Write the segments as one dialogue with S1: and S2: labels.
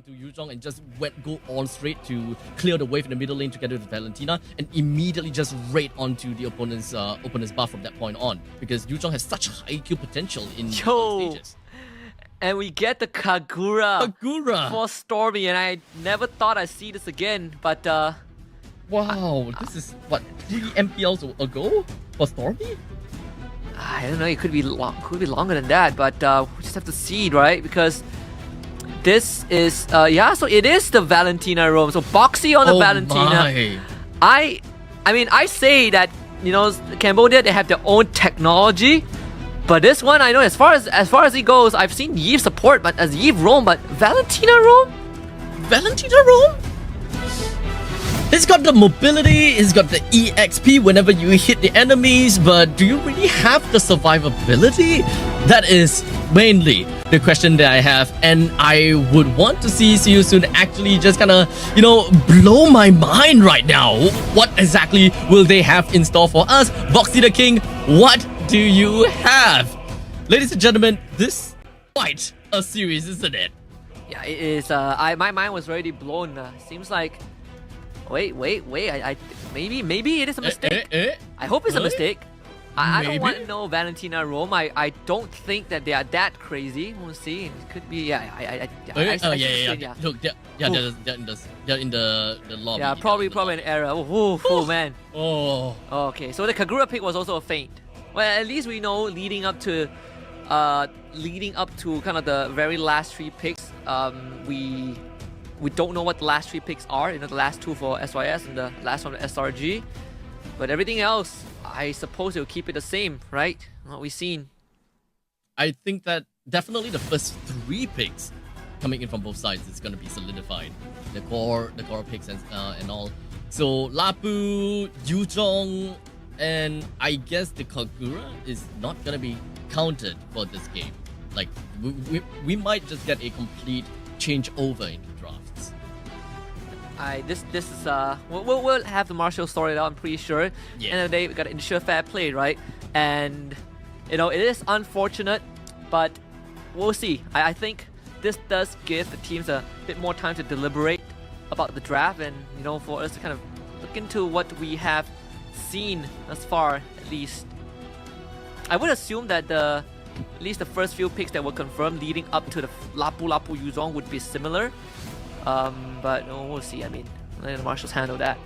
S1: to Yuzhong and just go all straight to clear the wave in the middle lane together with Valentina and immediately just raid onto the opponent's buff from that point on, because Yuzhong has such high kill potential in stages.
S2: And we get the Kagura for Stormy, and I never thought I'd see this again, but
S1: wow, this is what, 3 MPLs ago for Stormy?
S2: I don't know, it could be longer than that, but we just have to see, right? Because this is so it is the Valentina roam. So Boxy on the Valentina. I mean, I say that, you know, Cambodia, they have their own technology, but this one, I know as far as it goes, I've seen Yves support, but as Yves roam, but Valentina roam?
S1: It's got the mobility, it's got the EXP whenever you hit the enemies, but do you really have the survivability? That is mainly the question that I have, and I would want to see Soon actually just kind of, you know, blow my mind right now. What exactly will they have in store for us? Boxy the King, what do you have? Ladies and gentlemen, this is quite a series, isn't it?
S2: Yeah, it is. My mind was already blown. Seems like... Wait. I maybe it is a mistake. I hope it's a mistake. I don't want to know Valentina roam. I don't think that they are that crazy. We'll see. It could be. Yeah.
S1: Look, they're in the lobby.
S2: Yeah, probably an error. Oh man.
S1: Oh.
S2: Okay, so the Kagura pick was also a feint. Well, at least we know leading up to kind of the very last 3 picks. We don't know what the last 3 picks are. You know, the last 2 for SYS and the last one for SRG. But everything else, I suppose they'll keep it the same, right? What we've seen.
S1: I think that definitely the first 3 picks coming in from both sides is going to be solidified. The core picks and all. So Lapu, Yuzhong, and I guess the Kagura is not going to be counted for this game. Like, we might just get a complete changeover in the drafts.
S2: This is we'll have the Marshall sorted out, I'm pretty sure.
S1: Yeah.
S2: End of the day, we gotta ensure fair play, right? And you know, it is unfortunate, but we'll see. I think this does give the teams a bit more time to deliberate about the draft, and you know, for us to kind of look into what we have seen thus far, at least. I would assume that at least the first few picks that were confirmed leading up to the Lapu Yuzhong would be similar. But we'll see. I mean, let the Marshals handle that.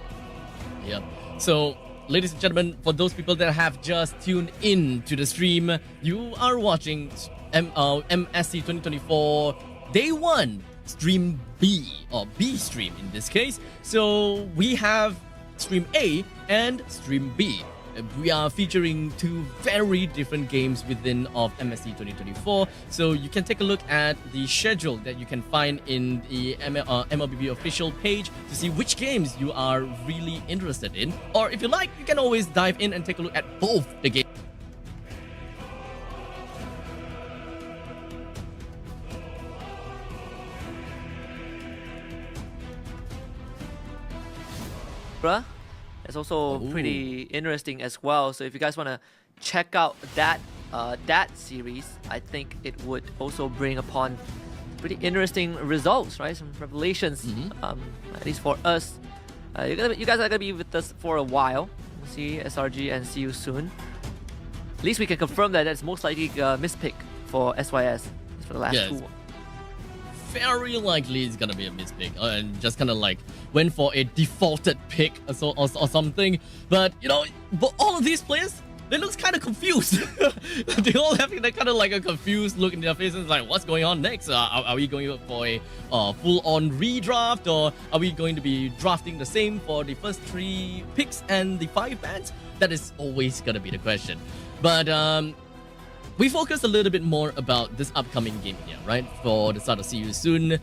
S1: Yeah. So, ladies and gentlemen, for those people that have just tuned in to the stream, you are watching MSC 2024 Day 1 Stream B, or B stream in this case. So, we have Stream A and Stream B. We are featuring 2 very different games within of MSC 2024, so you can take a look at the schedule that you can find in the MLBB official page to see which games you are really interested in, or if you like, you can always dive in and take a look at both the games.
S2: Bruh. It's also pretty interesting as well. So if you guys want to check out that series, I think it would also bring upon pretty interesting results, right? Some revelations, at least for us. You guys are gonna be with us for a while. We'll see SRG and see you soon. At least we can confirm that that's most likely a mispick for SYS for the last 2.
S1: Very likely it's gonna be a mispick, and just kind of like went for a defaulted pick or something. But you know, but all of these players, they look kind of confused. They all have that kind of like a confused look in their faces, like what's going on next? Are we going for a full-on redraft, or are we going to be drafting the same for the first 3 picks and the 5 bans? That is always gonna be the question. But we focus a little bit more about this upcoming game here, right? For the start of See You Soon,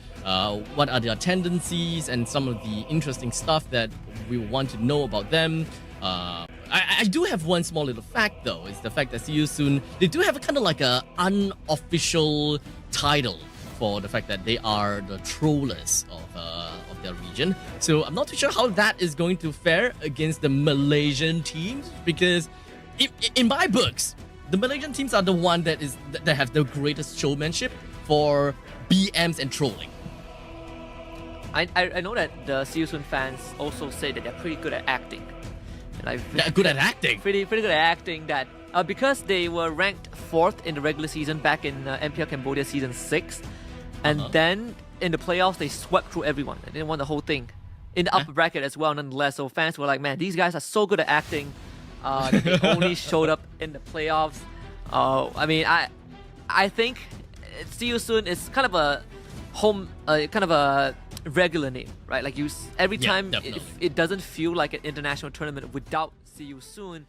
S1: what are their tendencies and some of the interesting stuff that we want to know about them. I do have one small little fact though, is the fact that See You Soon, they do have a kind of like a unofficial title for the fact that they are the trollers of their region. So I'm not too sure how that is going to fare against the Malaysian teams, because in my books, the Malaysian teams are the one that have the greatest showmanship for BMs and trolling.
S2: I know that the See You Soon fans also say that they're pretty good at acting. Like,
S1: They're good at acting.
S2: pretty good at acting that because they were ranked 4th in the regular season back in MPL Cambodia season 6, and then in the playoffs they swept through everyone and they won the whole thing in the upper bracket as well, nonetheless. So fans were like, man, these guys are so good at acting that they only showed up in the playoffs. I mean, I think See You Soon is kind of a kind of a regular name, right? Like every time
S1: definitely.
S2: it doesn't feel like an international tournament without See You Soon.